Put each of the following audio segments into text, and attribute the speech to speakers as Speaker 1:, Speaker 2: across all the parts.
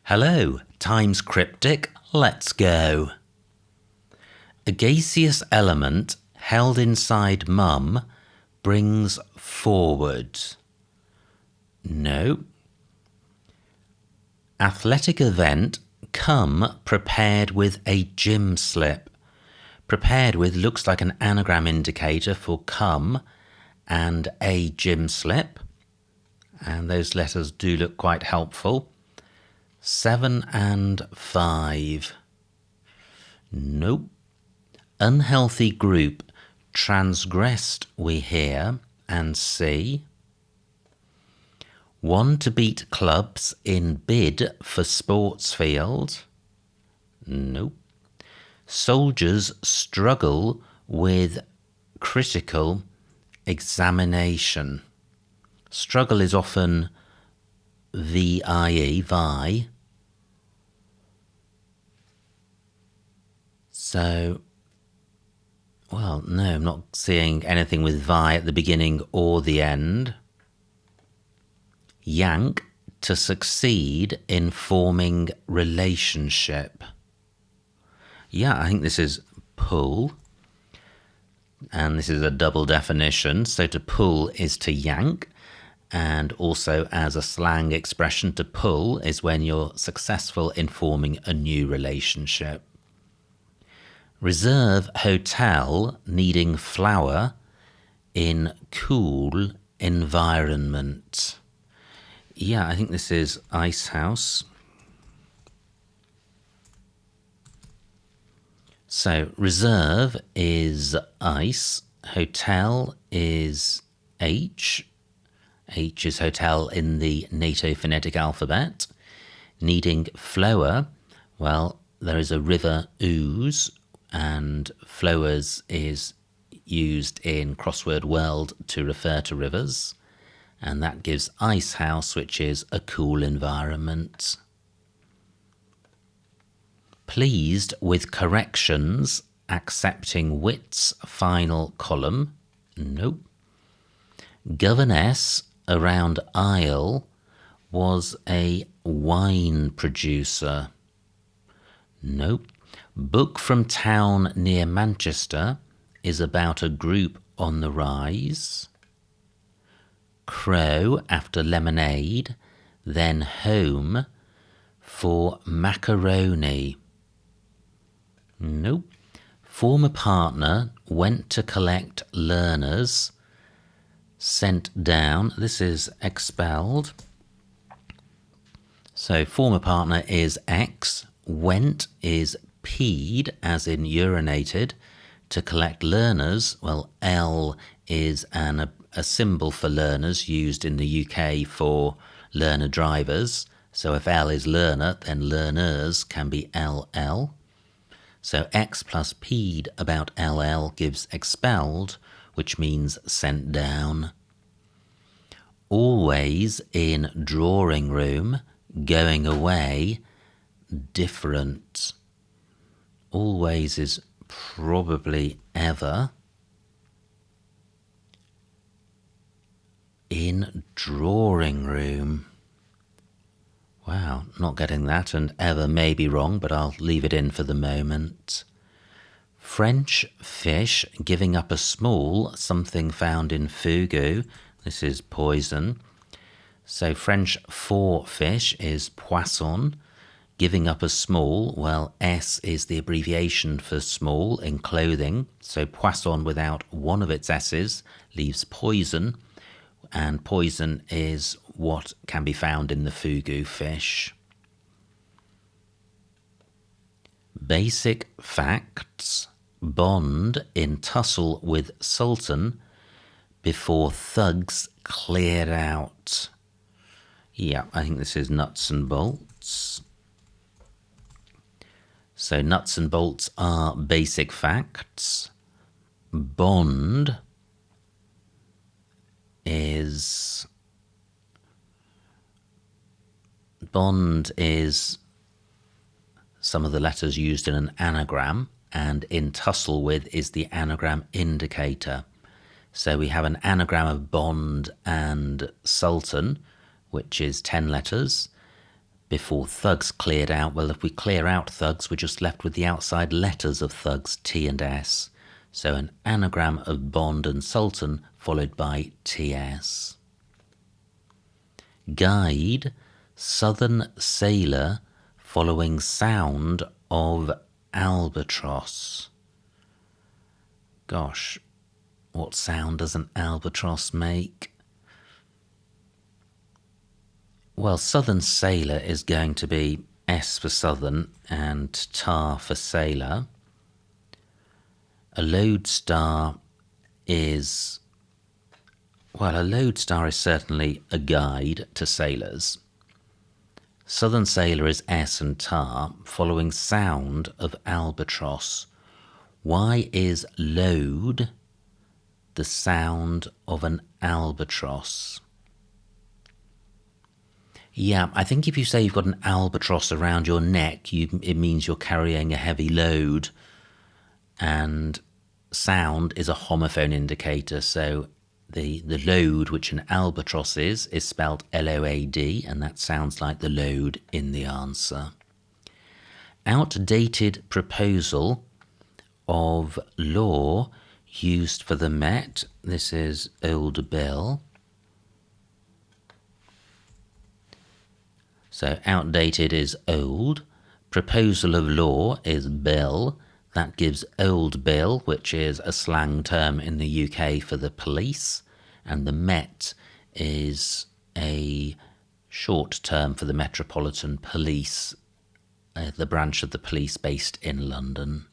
Speaker 1: Hello, Times Cryptic, let's go. A gaseous element held inside mum brings forward. No. Athletic event come prepared with a gym slip. Prepared with looks like an anagram indicator for come and a gym slip. And those letters do look quite helpful. 7 and 5. Nope. Unhealthy group transgressed we hear and see. One to beat clubs in bid for sports field. Nope. Soldiers struggle with critical examination. Struggle is often VIE, vi. So, well, no, I'm not seeing anything with vi at the beginning or the end. Yank, to succeed in forming relationship. Yeah, I think this is pull. And this is a double definition. So to pull is to yank. And also as a slang expression, to pull is when you're successful in forming a new relationship. Reserve hotel needing flower in cool environment. Yeah, I think this is ice house. So reserve is ice, hotel is H. H is hotel in the NATO phonetic alphabet. Needing flower, well, there is a river Ouse, and flowers is used in crossword world to refer to rivers. And that gives ice house, which is a cool environment. Pleased with corrections, accepting wit's final column. Nope. Governess around Isle was a wine producer. Nope. Book from town near Manchester is about a group on the rise. Crow after lemonade, then home for macaroni. Nope. Former partner went to collect learners, sent down. This is expelled. So former partner is X, went is peed, as in urinated, to collect learners. Well, L is a symbol for learners used in the UK for learner drivers. So if L is learner, then learners can be LL. So X plus peed about LL gives expelled, which means sent down. Always in drawing room, going away, different. Always is probably ever. In drawing room. Wow, not getting that, and ever may be wrong, but I'll leave it in for the moment. French fish giving up a small something found in fugu. This is poison. So French for fish is poisson. Giving up a small, well, S is the abbreviation for small in clothing. So poisson without one of its S's leaves poison. And poison is what can be found in the fugu fish. Basic facts. Bond in tussle with Sultan before thugs cleared out. Yeah, I think this is nuts and bolts. So nuts and bolts are basic facts. Bond is some of the letters used in an anagram, and in tussle with is the anagram indicator. So we have an anagram of bond and sultan, which is 10 letters. before thugs cleared out. Well, if we clear out thugs, we're just left with the outside letters of thugs, T and S. So an anagram of Bond and Sultan followed by TS. Guide, southern sailor following sound of albatross. Gosh, what sound does an albatross make? Well, southern sailor is going to be S for southern and tar for sailor. A lodestar is, well, a lodestar is certainly a guide to sailors. Southern sailor is S and tar, following sound of albatross. Why is load the sound of an albatross? Yeah, I think if you say you've got an albatross around your neck, it means you're carrying a heavy load. And sound is a homophone indicator, so the load, which an albatross is spelled L-O-A-D, and that sounds like the load in the answer. Outdated proposal of law used for the Met. This is old bill. So outdated is old. Proposal of law is bill. That gives old bill, which is a slang term in the UK for the police. And the Met is a short term for the Metropolitan Police, the branch of the police based in London.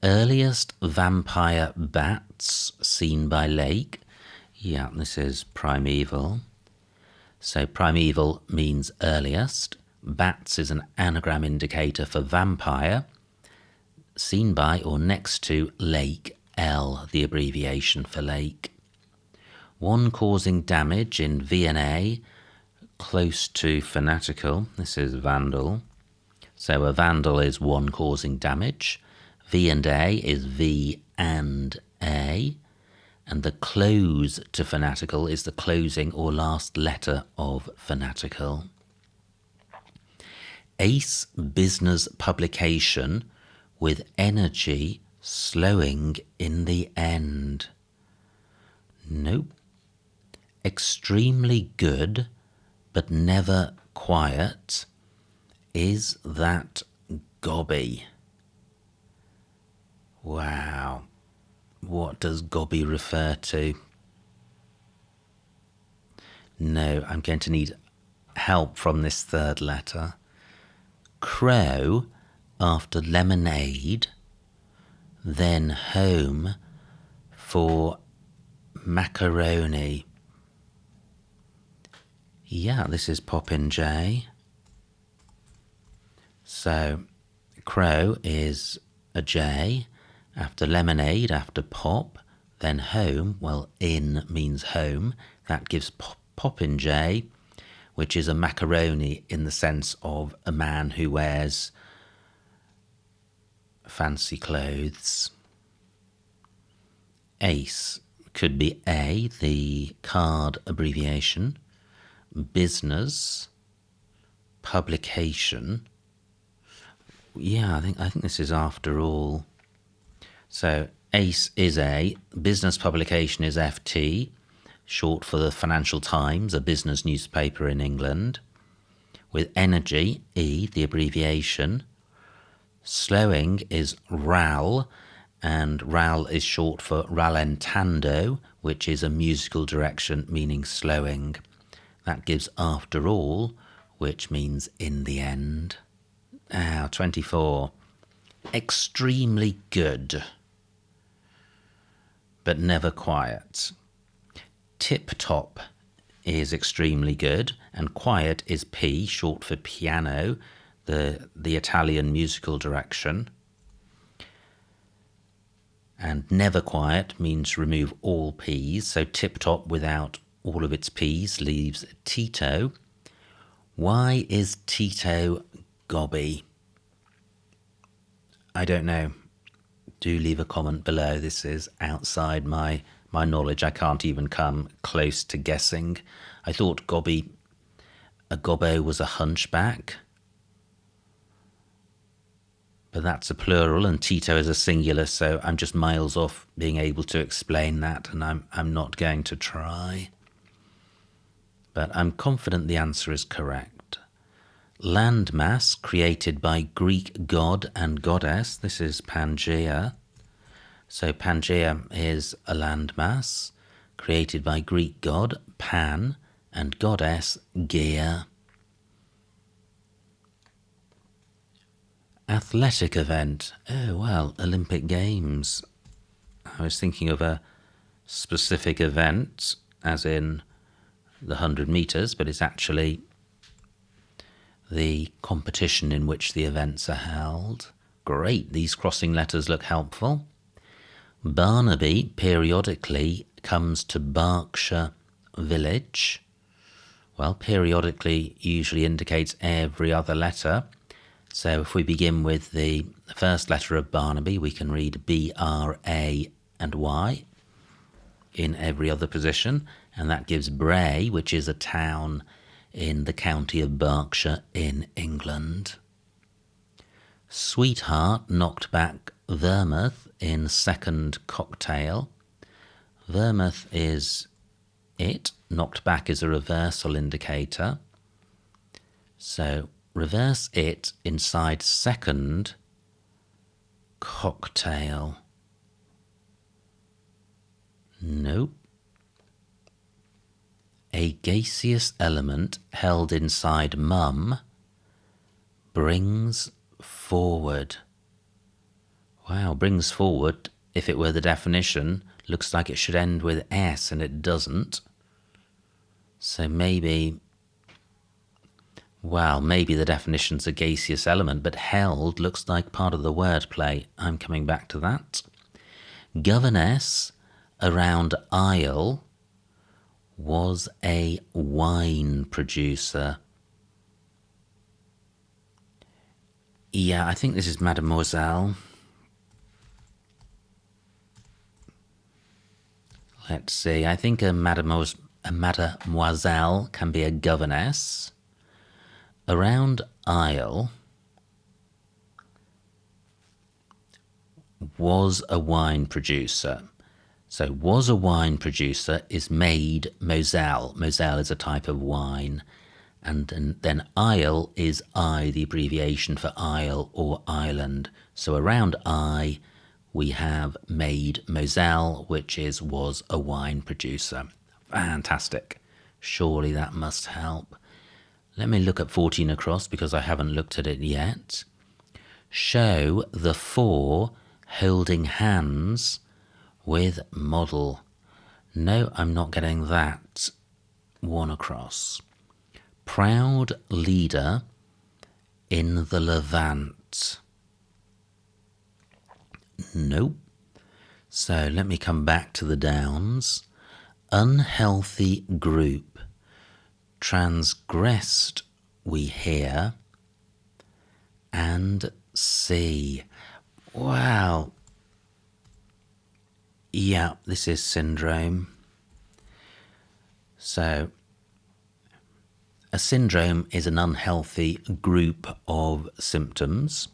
Speaker 1: Earliest vampire bats seen by lake. Yeah, this is primeval. So primeval means earliest. Bats is an anagram indicator for vampire. Seen by or next to lake, L, the abbreviation for lake. One causing damage in V&A, close to fanatical. This is vandal. So a vandal is one causing damage. V&A is V and A. And the close to fanatical is the closing or last letter of fanatical. Ace business publication with energy slowing in the end. Nope. Extremely good but never quiet. Is that gobby? Wow. What does gobby refer to? No, I'm going to need help from this third letter. Crow after lemonade, then home for macaroni. Yeah, this is Popinjay. So crow is a J. After lemonade, after pop, then home. Well, in means home. That gives Popinjay, which is a macaroni in the sense of a man who wears fancy clothes. Ace could be A, the card abbreviation. Business, publication. Yeah, I think this is after all. So ACE is A, business publication is FT, short for the Financial Times, a business newspaper in England. With energy, E, the abbreviation. Slowing is RAL, and RAL is short for rallentando, which is a musical direction meaning slowing. That gives after all, which means in the end. 24. Extremely good, but never quiet. Tip-top is extremely good, and quiet is P, short for piano, the Italian musical direction. And never quiet means remove all P's, so tip-top without all of its P's leaves Tito. Why is Tito gobby? I don't know. Do leave a comment below. This is outside my knowledge. I can't even come close to guessing. I thought gobby a gobbo was a hunchback. But that's a plural and Tito is a singular, so I'm just miles off being able to explain that, and I'm not going to try. But I'm confident the answer is correct. Landmass created by Greek god and goddess. This is Pangaea. So Pangaea is a landmass created by Greek god Pan and goddess Gaia. Athletic event. Oh, well, Olympic Games. I was thinking of a specific event, as in the 100 metres, but it's actually the competition in which the events are held. Great, these crossing letters look helpful. Barnaby periodically comes to Berkshire Village. Well, periodically usually indicates every other letter. So if we begin with the first letter of Barnaby, we can read B-R-A and Y in every other position. And that gives Bray, which is a town in the county of Berkshire in England. Sweetheart knocked back Vermouth in second cocktail. Vermouth is it. Knocked back is a reversal indicator. So reverse it inside second cocktail. Nope. A gaseous element held inside mum brings forward. Wow, brings forward, if it were the definition, looks like it should end with S and it doesn't. So maybe the definition's a gaseous element, but held looks like part of the wordplay. I'm coming back to that. Governess around Isle was a wine producer. Yeah, I think this is Mademoiselle. Let's see, I think a mademoiselle can be a governess. Around Isle was a wine producer. So was a wine producer is made Moselle. Moselle is a type of wine. And then Isle is I, the abbreviation for isle or island. So around I, we have made Moselle, which was a wine producer. Fantastic. Surely that must help. Let me look at 14 across because I haven't looked at it yet. Show the four holding hands with model. No, I'm not getting that one across. Proud leader in the Levant. Nope. So let me come back to the Downs. Unhealthy group. Transgressed, we hear and see. Wow. Yeah, this is syndrome. So a syndrome is an unhealthy group of symptoms.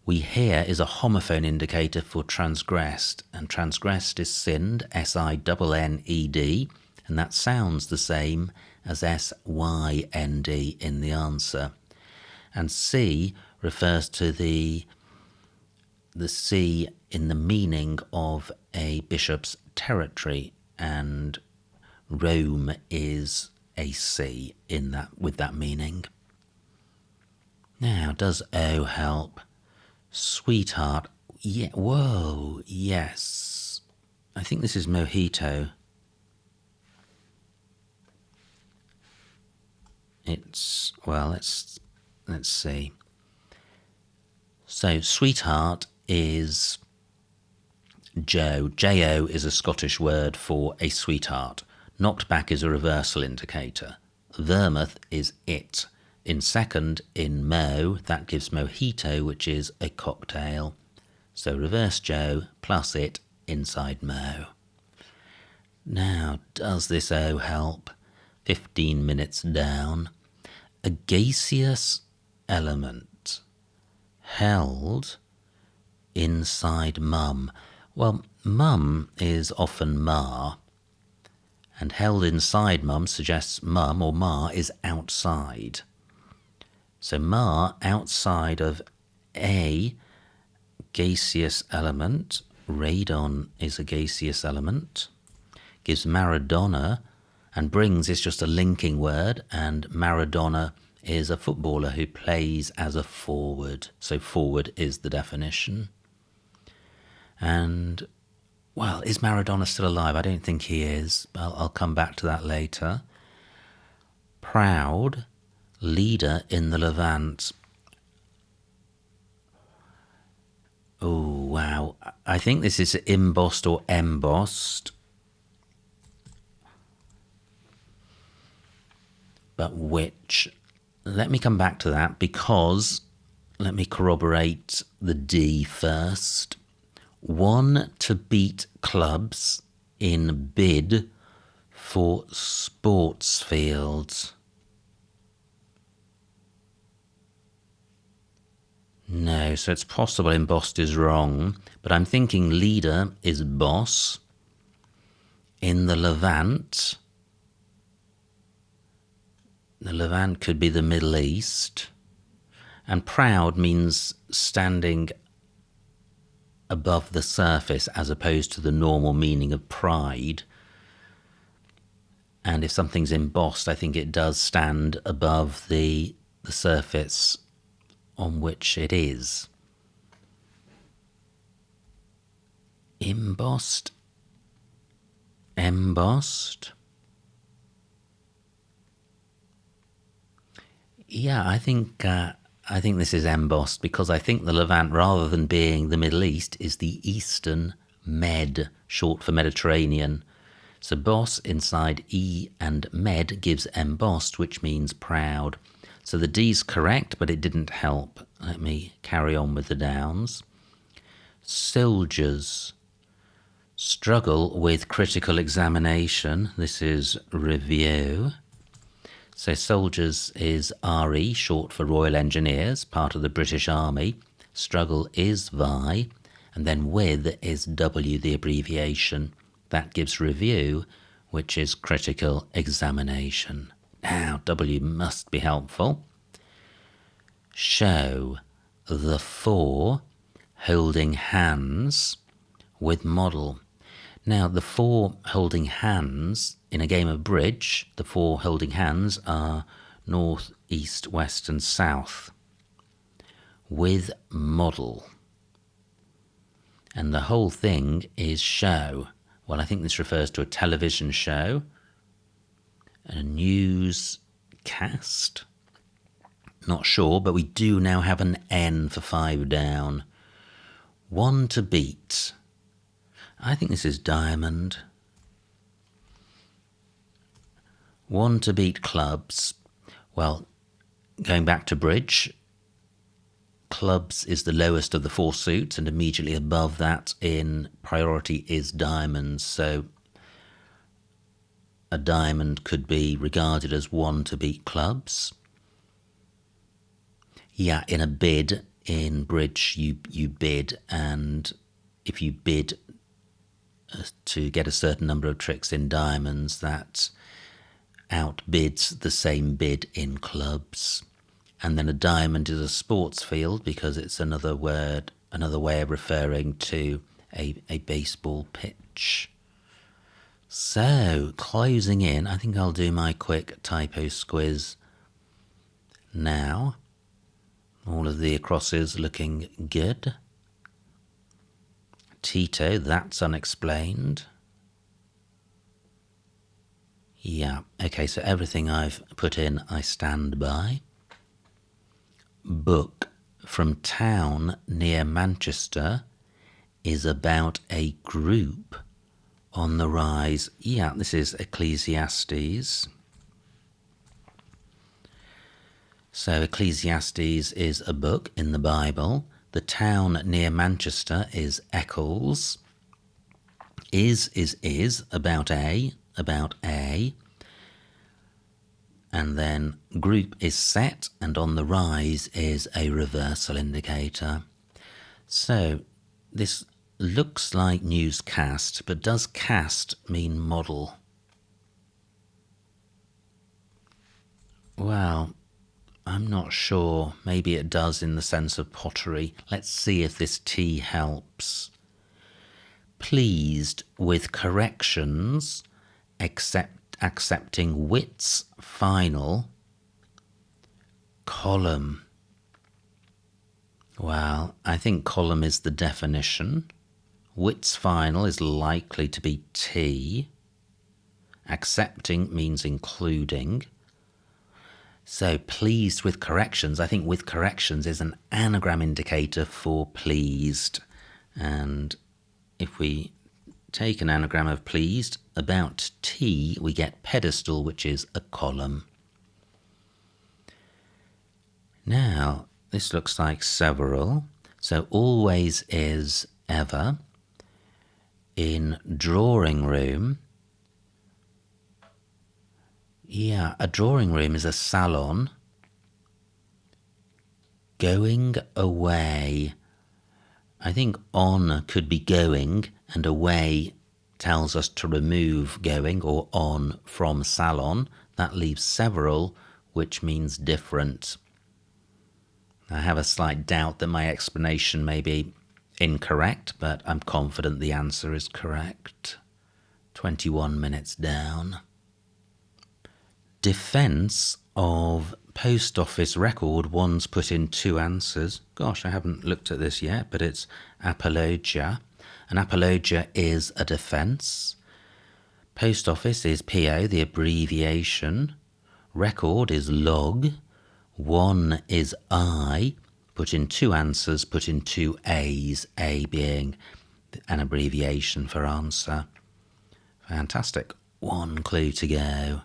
Speaker 1: We hear is a homophone indicator for transgressed, and transgressed is sinned, S-I-N-N-E-D, and that sounds the same as S-Y-N-D in the answer. And C refers to the C in the meaning of a bishop's territory, and Rome is a C in that with that meaning. Now, does O help? Sweetheart, yeah, whoa, yes. I think this is mojito. Well, let's see. So, sweetheart is Joe. J-O is a Scottish word for a sweetheart. Knocked back is a reversal indicator. Vermouth is it. In second, in Mo, that gives mojito, which is a cocktail. So reverse Joe plus it inside Mo. Now, does this O help? 15 minutes down. a gaseous element held inside mum. Well, mum is often ma, and held inside mum suggests mum or ma is outside. So ma outside of a gaseous element, radon is a gaseous element, gives Maradona, and brings is just a linking word, and Maradona is a footballer who plays as a forward. So forward is the definition. And, well, is Maradona still alive? I don't think he is. I'll come back to that later. Proud, leader in the Levant. Oh, wow. I think this is embossed or embossed. But which? Let me come back to that, because let me corroborate the D first. One to beat clubs in bid for sports fields. No, so it's possible embossed is wrong, but I'm thinking leader is boss. In the Levant, the Levant could be the Middle East, and proud means standing above the surface as opposed to the normal meaning of pride. And if something's embossed, I think it does stand above the surface on which it is. Embossed, embossed. Yeah, I think this is embossed, because I think the Levant, rather than being the Middle East, is the Eastern Med, short for Mediterranean. So boss inside E and Med gives embossed, which means proud. So the D's correct, but it didn't help. Let me carry on with the downs. Soldiers struggle with critical examination. This is review. So soldiers is RE, short for Royal Engineers, part of the British Army. Struggle is VI, and then with is W, the abbreviation. That gives review, which is critical examination. Now, W must be helpful. Show the four holding hands with model. Now, the four holding hands in a game of bridge, the four holding hands are north, east, west, and south. With model. And the whole thing is show. Well, I think this refers to a television show, a newscast. Not sure, but we do now have an N for 5 down. One to beat. I think this is diamond. One to beat clubs. Well, going back to bridge, clubs is the lowest of the four suits, and immediately above that in priority is diamonds. So a diamond could be regarded as one to beat clubs. Yeah, in a bid, in bridge, you bid, and if you bid to get a certain number of tricks in diamonds, that outbids the same bid in clubs. And then a diamond is a sports field, because it's another word, another way of referring to a baseball pitch. So, closing in, I think I'll do my quick typo squiz now. All of the acrosses looking good. Tito, that's unexplained. Yeah, okay, so everything I've put in I stand by. Book from town near Manchester is about a group on the rise. Yeah, this is Ecclesiastes. So Ecclesiastes is a book in the Bible. The town near Manchester is Eccles. Is about a. and then group is set, and on the rise is a reversal indicator. So this looks like newscast, but does cast mean model? Well, I'm not sure. Maybe it does in the sense of pottery. Let's see if this T helps. Pleased with corrections, accepting wits final column. Well, I think column is the definition. Wits final is likely to be T. Accepting means including. So pleased with corrections, I think with corrections is an anagram indicator for pleased. And if we take an anagram of pleased, about T, we get pedestal, which is a column. Now, this looks like several. So always is ever. In drawing room, yeah, a drawing room is a salon. Going away. I think on could be going, and away tells us to remove going or on from salon. That leaves several, which means different. I have a slight doubt that my explanation may be incorrect, but I'm confident the answer is correct. 21 minutes down. Defence of post office record, one's put in two answers. Gosh, I haven't looked at this yet, but it's apologia. An apologia is a defence. Post office is PO, the abbreviation. Record is log. One is I. Put in two answers, put in two A's, A being an abbreviation for answer. Fantastic. One clue to go.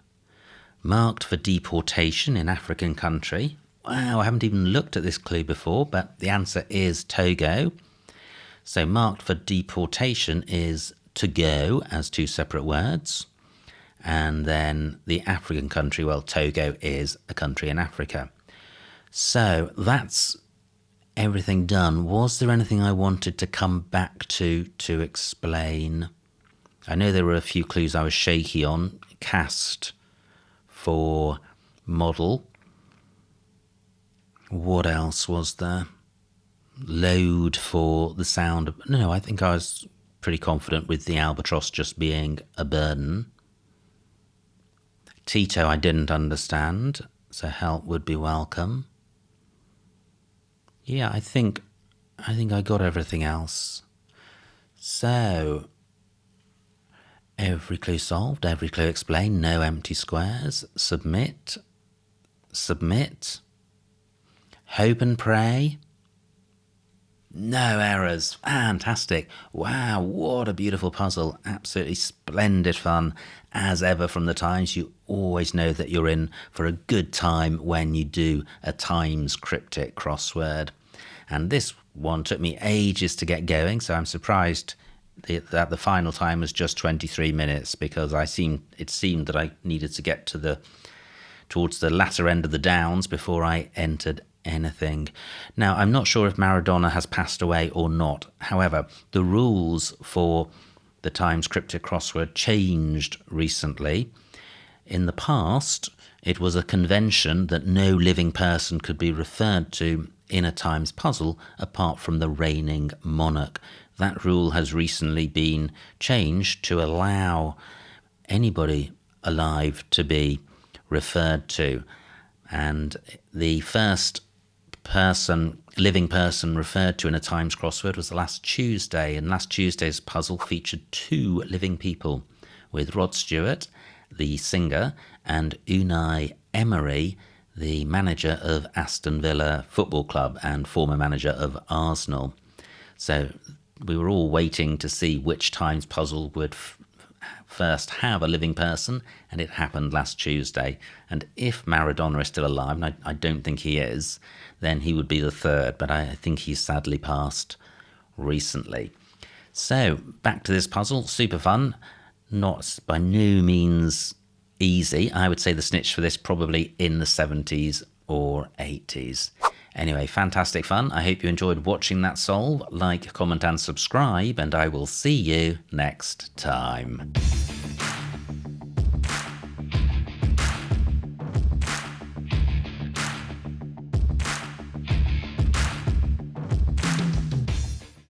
Speaker 1: Marked for deportation in African country. Wow, I haven't even looked at this clue before, but the answer is Togo. So marked for deportation is to go as two separate words. And then the African country, well, Togo is a country in Africa. So that's everything done. Was there anything I wanted to come back to explain? I know there were a few clues I was shaky on. Cast for model. What else was there? Load for the sound. No, I think I was pretty confident with the albatross just being a burden. Tito I didn't understand, so help would be welcome. Yeah, I think I got everything else. So every clue solved, every clue explained, no empty squares. Submit. Submit. Hope and pray. No errors. Fantastic. Wow, what a beautiful puzzle. Absolutely splendid fun. As ever from the Times, you always know that you're in for a good time when you do a Times Cryptic Crossword. And this one took me ages to get going, so I'm surprised that the final time was just 23 minutes because it seemed that I needed to get towards the latter end of the downs before I entered anything. Now, I'm not sure if Maradona has passed away or not. However, the rules for the Times Cryptic Crossword changed recently. In the past, it was a convention that no living person could be referred to in a Times puzzle apart from the reigning monarch. That rule has recently been changed to allow anybody alive to be referred to. And the first living person referred to in a Times crossword was last Tuesday, and last Tuesday's puzzle featured two living people, with Rod Stewart, the singer, and Unai Emery, the manager of Aston Villa Football Club and former manager of Arsenal. So we were all waiting to see which Times puzzle would first have a living person, and it happened last Tuesday. And if Maradona is still alive, and I don't think he is, then he would be the third, but I think he's sadly passed recently. So back to this puzzle, super fun, not by no means easy. I would say the snitch for this probably in the 70s or 80s. Anyway, fantastic fun. I hope you enjoyed watching that solve. Like, comment and subscribe, and I will see you next time.